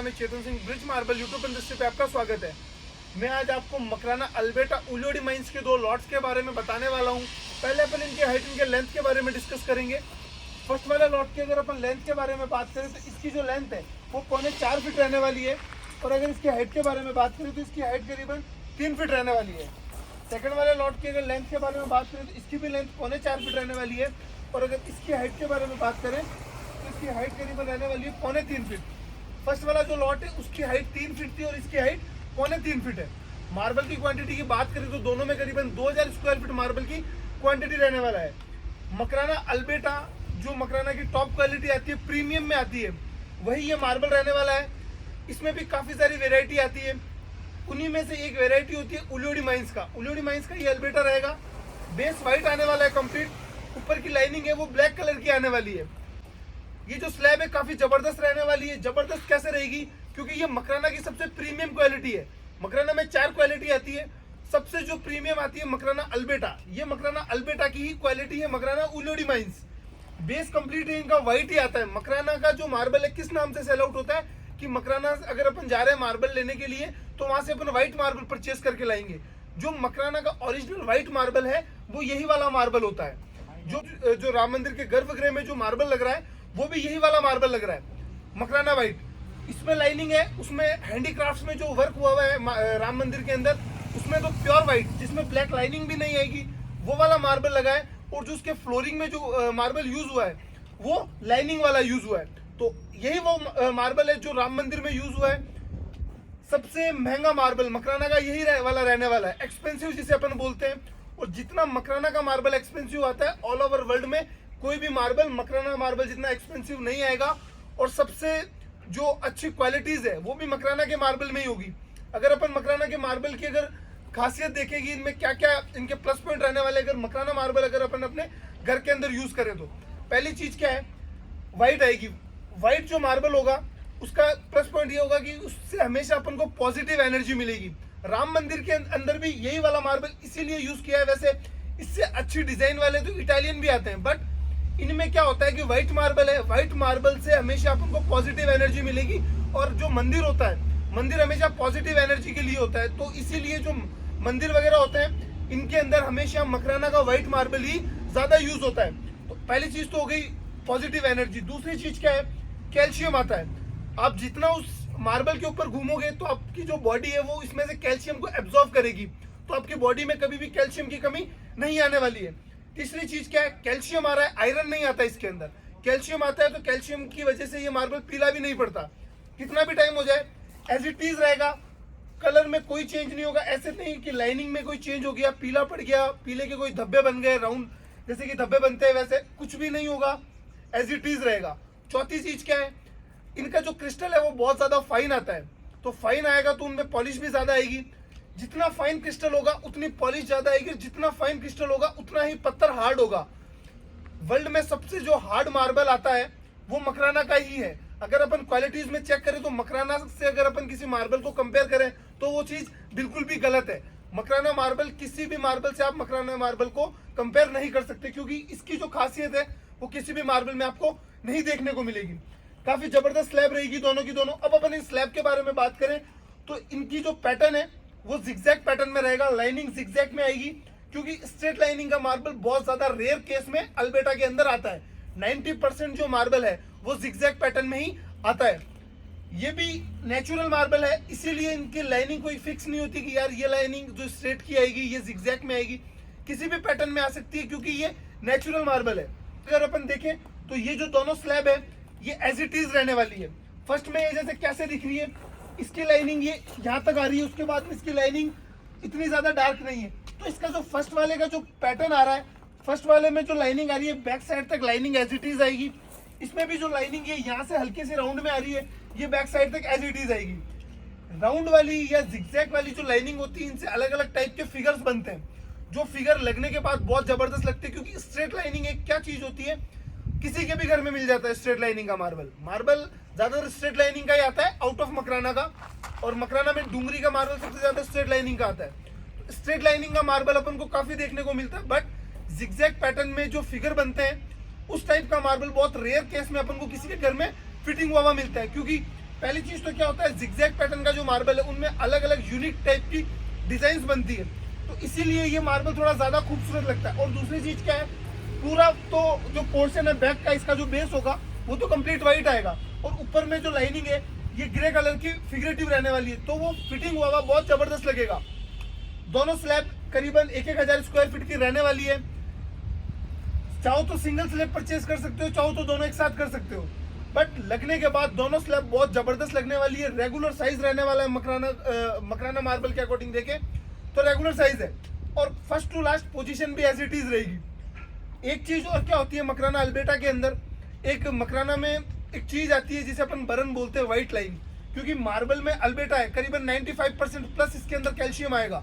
नाम है Chetan Singh. Bridge marble YouTube industry पे आपका स्वागत है। मैं आज आपको मकराना अल्बर्टा उलियोडी माइंस के दो लॉट्स के बारे में बताने वाला हूँ। पहले अपन इनके हाइट, इनके लेंथ के बारे में डिस्कस करेंगे। फर्स्ट वाले लॉट की अगर अपन लेंथ के बारे में बात करें तो इसकी जो लेंथ है वो 4.25 फीट रहने वाली है। और अगर इसकी हाइट के बारे में बात करें तो इसकी हाइट करीबन 3 फीट रहने वाली है। सेकंड वाले लॉट की अगर लेंथ के बारे में बात करें तो इसकी भी लेंथ 4.25 फीट रहने वाली है। और अगर इसकी हाइट के बारे में बात करें तो इसकी हाइट करीबन रहने वाली है 3.25 फीट। फर्स्ट वाला जो लॉट है उसकी हाइट 3 फीट थी और इसकी हाइट 3.25 फीट है। मार्बल की क्वांटिटी की बात करें तो दोनों में करीबन 2000 स्क्वायर फीट मार्बल की क्वांटिटी रहने वाला है। मकराना अल्बर्टा जो मकराना की टॉप क्वालिटी आती है, प्रीमियम में आती है, वही ये मार्बल रहने वाला है। इसमें भी काफ़ी सारी वेराइटी आती है। उन्हीं में से एक वेराइटी होती है उलियोडी माइंस का। उलियोडी माइंस का ये अल्बर्टा रहेगा। बेस वाइट आने वाला है कंप्लीट। ऊपर की लाइनिंग है वो ब्लैक कलर की आने वाली है। ये जो स्लैब है काफ़ी ज़बरदस्त रहने वाली है। ज़बरदस्त कैसे रहेगी? क्योंकि ये मकराना की सबसे प्रीमियम क्वालिटी है। मकराना में 4 क्वालिटी आती है। सबसे जो प्रीमियम आती है मकराना अल्बर्टा। ये मकराना अल्बर्टा की ही क्वालिटी है, मकराना उलियोडी माइंस। बेस कंप्लीट इनका वाइट ही आता है। मकराना का जो मार्बल है किस नाम से सेल आउट होता है कि मकराना अगर अपन जा रहे हैं मार्बल लेने के लिए तो वहां से अपन व्हाइट मार्बल परचेस करके लाएंगे। जो मकराना का ओरिजिनल व्हाइट मार्बल है वो यही वाला मार्बल होता है। जो राम मंदिर के गर्भगृह में जो मार्बल लग रहा है वो भी यही वाला मार्बल लग रहा है, मकराना व्हाइट। इसमें लाइनिंग है, उसमें हैंडीक्राफ्ट में जो वर्क हुआ हुआ है राम मंदिर के अंदर, उसमें तो प्योर व्हाइट जिसमें ब्लैक लाइनिंग भी नहीं आएगी वो वाला मार्बल लगा है। और जो उसके फ्लोरिंग में जो मार्बल यूज हुआ है वो लाइनिंग वाला यूज हुआ है। तो यही वो मार्बल है जो राम मंदिर में यूज हुआ है। सबसे महंगा मार्बल मकराना का यही वाला रहने वाला है, एक्सपेंसिव जिसे अपन बोलते हैं। और जितना मकराना का मार्बल एक्सपेंसिव आता है ऑल ओवर वर्ल्ड में कोई भी मार्बल मकराना मार्बल जितना एक्सपेंसिव नहीं आएगा। और सबसे जो अच्छी क्वालिटीज है वो भी मकराना के मार्बल में ही होगी। अगर अपन मकराना के मार्बल की अगर खासियत देखेगी, इनमें क्या क्या इनके प्लस पॉइंट रहने वाले, अगर मकराना मार्बल अगर अपन अपने घर के अंदर यूज करें तो पहली चीज क्या है, व्हाइट आएगी। व्हाइट जो मार्बल होगा उसका प्लस पॉइंट ये होगा कि उससे हमेशा अपन को पॉजिटिव एनर्जी मिलेगी। राम मंदिर के अंदर भी यही वाला मार्बल इसीलिए यूज किया है। वैसे इससे अच्छी डिजाइन वाले तो इटालियन भी आते हैं, बट इनमें क्या होता है कि व्हाइट मार्बल है। व्हाइट मार्बल से हमेशा अपन को पॉजिटिव एनर्जी मिलेगी। और जो मंदिर होता है, मंदिर हमेशा पॉजिटिव एनर्जी के लिए होता है, तो इसीलिए जो मंदिर वगैरह होते हैं इनके अंदर हमेशा मकराना का व्हाइट मार्बल ही ज्यादा यूज होता है। तो पहली चीज तो हो गई पॉजिटिव एनर्जी। दूसरी चीज क्या है, कैल्शियम आता है। आप जितना उस मार्बल के ऊपर घूमोगे तो आपकी जो बॉडी है वो इसमें से कैल्शियम को एब्जॉर्ब करेगी, तो आपकी बॉडी में कभी भी कैल्शियम की कमी नहीं आने वाली है। तीसरी चीज क्या है, कैल्शियम आ रहा है, आयरन नहीं आता इसके अंदर। कैल्शियम आता है तो कैल्शियम की वजह से ये मार्बल पीला भी नहीं पड़ता। कितना भी टाइम हो जाए एज इट इज रहेगा, कलर में कोई चेंज नहीं होगा। ऐसे नहीं कि लाइनिंग में कोई चेंज हो गया, पीला पड़ गया, पीले के कोई धब्बे बन गए राउंड जैसे कि धब्बे बनते हैं, वैसे कुछ भी नहीं होगा, एज इट इज रहेगा। चौथी चीज क्या है, इनका जो क्रिस्टल है वो बहुत ज्यादा फाइन आता है। तो फाइन आएगा तो उनमें पॉलिश भी ज्यादा आएगी। जितना फाइन क्रिस्टल होगा उतनी पॉलिश ज्यादा आएगी। जितना फाइन क्रिस्टल होगा उतना ही पत्थर हार्ड होगा। वर्ल्ड में सबसे जो हार्ड मार्बल आता है वो मकराना का ही है। अगर अपन क्वालिटीज में चेक करें तो मकराना से अगर अपन किसी मार्बल को कंपेयर करें तो वो चीज बिल्कुल भी गलत है। मकराना मार्बल किसी भी मार्बल से आप मकराना मार्बल को कंपेयर नहीं कर सकते, क्योंकि इसकी जो खासियत है वो किसी भी मार्बल में आपको नहीं देखने को मिलेगी। काफी जबरदस्त स्लैब रहेगी दोनों की दोनों। अब अपन इन स्लैब के बारे में बात करें तो इनकी जो पैटर्न है वो जिगजैग पैटर्न में रहेगा। लाइनिंग जिगजैग में आएगी, क्योंकि स्ट्रेट लाइनिंग का मार्बल बहुत ज्यादा रेयर केस में अल्बर्टा के अंदर आता है। 90% जो मार्बल है वो जिगजैग पैटर्न में ही आता है। ये भी नेचुरल मार्बल है, इसीलिए इनकी लाइनिंग कोई फिक्स नहीं होती कि यार ये लाइनिंग जो स्ट्रेट की आएगी ये जिगजैग में आएगी। किसी भी पैटर्न में आ सकती है, क्योंकि ये नेचुरल मार्बल है। अगर अपन देखें तो ये जो दोनों स्लैब है ये एज इट इज रहने वाली है। फर्स्ट में ये जैसे कैसे दिख रही है, इसकी लाइनिंग ये यहाँ तक आ रही है, उसके बाद में इसकी लाइनिंग इतनी ज्यादा डार्क नहीं है। तो इसका जो फर्स्ट वाले का जो पैटर्न आ रहा है, फर्स्ट वाले में जो लाइनिंग आ रही है बैक साइड तक लाइनिंग एज इट इज आएगी। इसमें भी जो लाइनिंग है यहाँ से हल्के से राउंड में आ रही है, ये बैक साइड तक एज इट इज आएगी। राउंड वाली या जिगजैग वाली जो लाइनिंग होती है इनसे अलग अलग टाइप के फिगर्स बनते हैं, जो फिगर लगने के बाद बहुत जबरदस्त लगते हैं। क्योंकि स्ट्रेट लाइनिंग एक क्या चीज होती है, किसी के भी घर में मिल जाता है स्ट्रेट लाइनिंग का मार्बल ज्यादातर स्ट्रेट लाइनिंग का ही आता है आउट ऑफ मकराना का। और मकराना में डूंगरी का मार्बल सबसे ज्यादा स्ट्रेट लाइनिंग का आता है। स्ट्रेट लाइनिंग का मार्बल अपन को काफी देखने को मिलता है, बट जिगजैग पैटर्न में जो फिगर बनते हैं उस टाइप का मार्बल बहुत रेयर केस में अपन को किसी के घर में फिटिंग हुआ मिलता है। क्योंकि पहली चीज तो क्या होता है, जिगजैग पैटर्न का जो मार्बल है उनमें अलग अलग यूनिक टाइप की डिजाइन बनती है, तो इसीलिए ये मार्बल थोड़ा ज्यादा खूबसूरत लगता है। और दूसरी चीज क्या है, पूरा तो जो पोर्शन है बैक का, इसका जो बेस होगा वो तो कंप्लीट वाइट आएगा, और ऊपर में जो लाइनिंग है ये ग्रे कलर की फिगरेटिव रहने वाली है, तो वो फिटिंग हुआ हुआ बहुत जबरदस्त लगेगा। दोनों स्लैब करीबन 1,000 स्क्वायर फीट की रहने वाली है। चाहो तो सिंगल स्लैब परचेज कर सकते हो, चाहो तो दोनों एक साथ कर सकते हो, बट लगने के बाद दोनों स्लैब बहुत जबरदस्त लगने वाली है। रेगुलर साइज रहने वाला है मकराना मार्बल के अकॉर्डिंग देखे तो रेगुलर साइज है, और फर्स्ट टू लास्ट पोजीशन भी एज इट इज रहेगी। एक चीज और क्या होती है मकराना अल्बेटा के अंदर, एक मकराना में एक चीज आती है जिसे अपन बरन बोलते हैं, व्हाइट लाइन, क्योंकि मार्बल में अल्बेटा है करीबन 95% प्लस इसके अंदर कैल्शियम आएगा,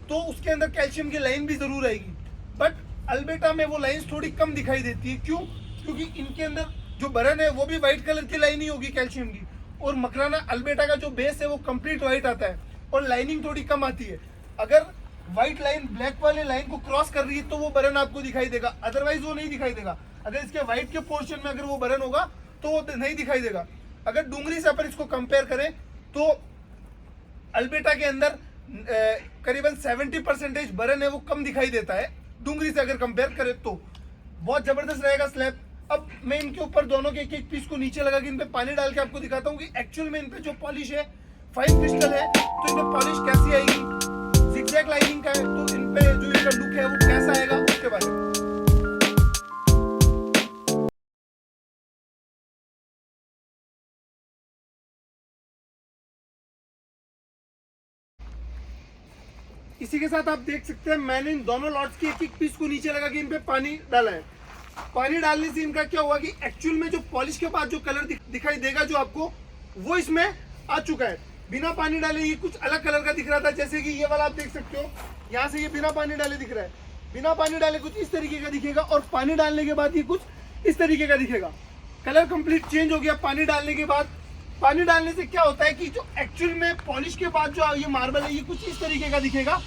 तो उसके अंदर कैल्शियम की लाइन भी जरूर आएगी, बट अल्बेटा में वो लाइंस थोड़ी कम दिखाई देती है। क्यों? क्योंकि इनके अंदर जो बरन है वो भी व्हाइट कलर की लाइन ही होगी कैल्शियम की, और मकराना अल्बेटा का जो बेस है वो कंप्लीट व्हाइट आता है और लाइनिंग थोड़ी कम आती है। अगर व्हाइट लाइन ब्लैक वाले लाइन को क्रॉस कर रही है तो वो बरन आपको दिखाई देगा, अदरवाइज वो नहीं दिखाई देगा। अगर इसके व्हाइट के पोर्शन में अगर वो बरन होगा तो वो नहीं दिखाई देगा। अगर डूंगरी से अपन इसको कंपेयर करें तो अल्बेटा के अंदर करीबन 70% बरन है वो कम दिखाई देता है, डूंगरी से अगर कंपेयर करें तो बहुत जबरदस्त रहेगा स्लैब। अब मैं इनके ऊपर दोनों के एक एक पीस को नीचे लगा के इन पे पानी डाल के आपको दिखाता हूँ कि एक्चुअल में इन पे जो पॉलिश है 5 क्रिस्टल है तो इन पे पॉलिश कैसी आएगी, जिगजैग लाइनिंग का है तो इन पे जो इनका लुक है वो कैसा आएगा उसके बारे में। इसी के साथ आप देख सकते हैं मैंने इन दोनों लॉट्स के एक एक पीस को नीचे लगा के इन पे पानी डाला है। पानी डालने से इनका क्या हुआ कि एक्चुअल में जो पॉलिश के बाद जो कलर दिखाई देगा जो आपको, वो इसमें आ चुका है। बिना पानी डाले ये कुछ अलग कलर का दिख रहा था, जैसे कि ये वाला आप देख सकते हो, यहाँ से ये बिना पानी डाले दिख रहा है, बिना पानी डाले कुछ इस तरीके का दिखेगा, और पानी डालने के बाद ये कुछ इस तरीके का दिखेगा। कलर कंप्लीट चेंज हो गया पानी डालने के बाद। पानी डालने से क्या होता है कि जो एक्चुअल में पॉलिश के बाद जो ये मार्बल है ये कुछ इस तरीके का दिखेगा,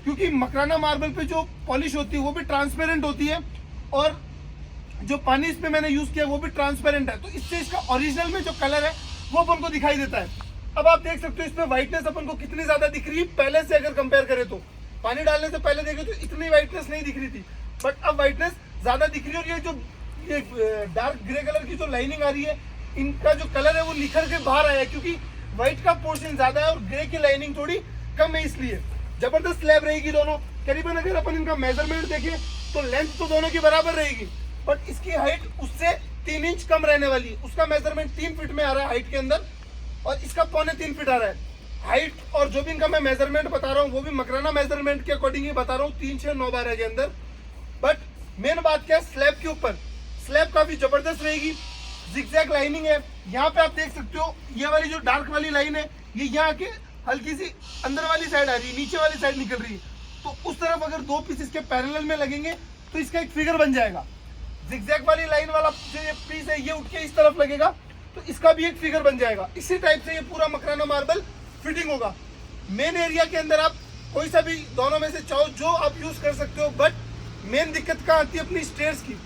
क्योंकि मकराना मार्बल पे जो पॉलिश होती है वो भी ट्रांसपेरेंट होती है, और जो पानी इस पे मैंने यूज किया वो भी ट्रांसपेरेंट है, तो इससे इसका ओरिजिनल में जो कलर है वो अपन को दिखाई देता है। अब आप देख सकते हो इसमें व्हाइटनेस अपन को कितनी ज्यादा दिख रही है पहले से अगर कंपेयर करें तो। पानी डालने से पहले देखे तो इतनी व्हाइटनेस नहीं दिख रही थी, बट अब व्हाइटनेस ज्यादा दिख रही है। और ये जो ये डार्क ग्रे कलर की जो लाइनिंग आ रही है, इनका जो कलर है वो निखर के बाहर आया है, क्योंकि व्हाइट का पोर्शन ज्यादा है और ग्रे की लाइनिंग थोड़ी कम है, इसलिए जबरदस्त स्लैब रहेगी दोनों। करीबन अगर अपन इनका मेजरमेंट देखें तो लेंथ तो दोनों की बराबर रहेगी, बट इसकी हाइट उससे 3 इंच कम रहने वाली है। उसका मेजरमेंट 3 फीट में आ रहा है हाइट के अंदर, और इसका 3.25 फीट आ रहा है हाइट। और जो भी इनका मैं मेजरमेंट बता रहा हूँ वो भी मकराना मेजरमेंट के अकॉर्डिंग ही बता रहा हूँ, 3, 6, 9, 12 के अंदर। बट मेन बात क्या है, स्लैब के ऊपर स्लैब काफी जबरदस्त रहेगी, जिगजैग लाइनिंग है। यहाँ पे आप देख सकते हो ये वाली जो डार्क वाली लाइन है ये यहाँ के हल्की सी अंदर वाली साइड आ रही है, नीचे वाली साइड निकल रही है, तो उस तरफ अगर 2 पीस इसके पैरेलल में लगेंगे तो इसका एक फिगर बन जाएगा। जिगजैग वाली लाइन वाला जो ये पीस है ये उठ के इस तरफ लगेगा तो इसका भी एक फिगर बन जाएगा। इसी टाइप से ये पूरा मकराना मार्बल फिटिंग होगा। मेन एरिया के अंदर आप कोई सा भी दोनों में से चाहो जो आप यूज कर सकते हो, बट मेन दिक्कत कहाँ आती है अपनी स्टेयर्स की।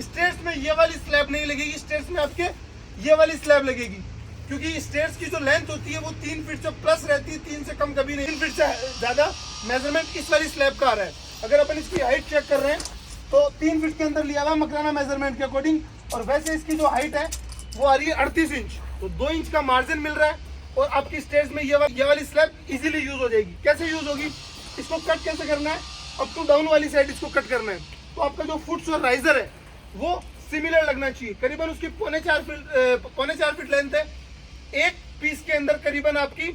स्टेयर्स में ये वाली स्लैब नहीं लगेगी, स्टेयर्स में आपके ये वाली स्लैब लगेगी, क्योंकि स्टेयर्स की जो लेंथ होती है वो 3 फीट से प्लस रहती है, 3 से कम कभी नहीं। 3 फीट से ज्यादा मेजरमेंट इस वाली स्लैब का आ रहा है। अगर अपन इसकी हाइट चेक कर रहे हैं तो 3 फीट के अंदर लिया हुआ मकराना मेजरमेंट के अकॉर्डिंग, और वैसे इसकी जो हाइट है वो आ रही है 38 इंच, तो 2 इंच का मार्जिन मिल रहा है। और आपकी स्टेयर्स में ये वाली स्लैब इजीली यूज हो जाएगी। कैसे यूज होगी, इसको कट कैसे करना है, अप टू डाउन वाली साइड इसको कट करना है, तो आपका जो फुट्स और राइजर है वो सिमिलर लगना चाहिए। करीबन उसकी 4.25 फीट लेंथ है। एक पीस के अंदर करीबन आपकी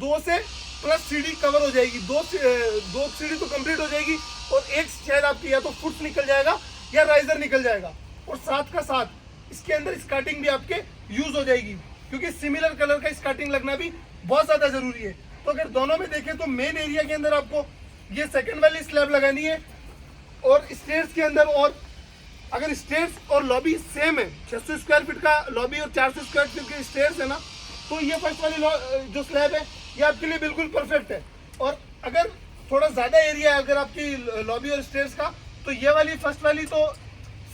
2 से प्लस सीढ़ी कवर हो जाएगी, 2 सीढ़ी तो कंप्लीट हो जाएगी, और एक शायद आपकी या तो फुट्स निकल जाएगा या राइजर निकल जाएगा, और साथ का साथ इसके अंदर स्कार्टिंग भी आपके यूज हो जाएगी, क्योंकि सिमिलर कलर का स्कार्टिंग लगना भी बहुत ज्यादा जरूरी है। तो अगर दोनों में देखें तो मेन एरिया के अंदर आपको ये सेकंड वाली स्लैब लगानी है, और स्टेयर्स के अंदर, और अगर स्टेयर्स और लॉबी सेम है, 600 स्क्वायर फीट का लॉबी और 400 स्क्वायर फीट के स्टेयर्स है ना, तो ये फर्स्ट वाली जो स्लैब है ये आपके लिए बिल्कुल परफेक्ट है। और अगर थोड़ा ज्यादा एरिया है अगर आपकी लॉबी और स्टेयर्स का, तो ये वाली फर्स्ट वाली तो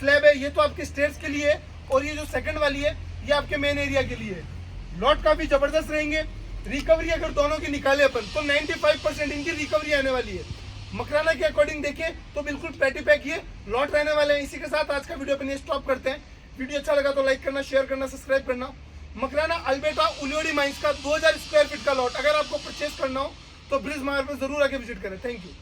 स्लैब है ये तो आपके स्टेयर्स के लिए है, और ये जो सेकंड वाली है ये आपके मेन एरिया के लिए है। लॉट काफी जबरदस्त रहेंगे। रिकवरी अगर दोनों की निकाले अपन तो 95% इनकी रिकवरी आने वाली है। मकराना के अकॉर्डिंग देखें तो बिल्कुल पैटी पैक ये लॉट रहने वाले हैं। इसी के साथ आज का वीडियो अपन ये स्टॉप करते हैं। वीडियो अच्छा लगा तो लाइक करना, शेयर करना, सब्सक्राइब करना। मकराना अल्बर्टा उलियोडी माइंस का 2000 स्क्वायर फीट का लॉट अगर आपको परचेस करना हो तो ब्रिज मार्ग पर जरूर आके विजिट करें। Thank you.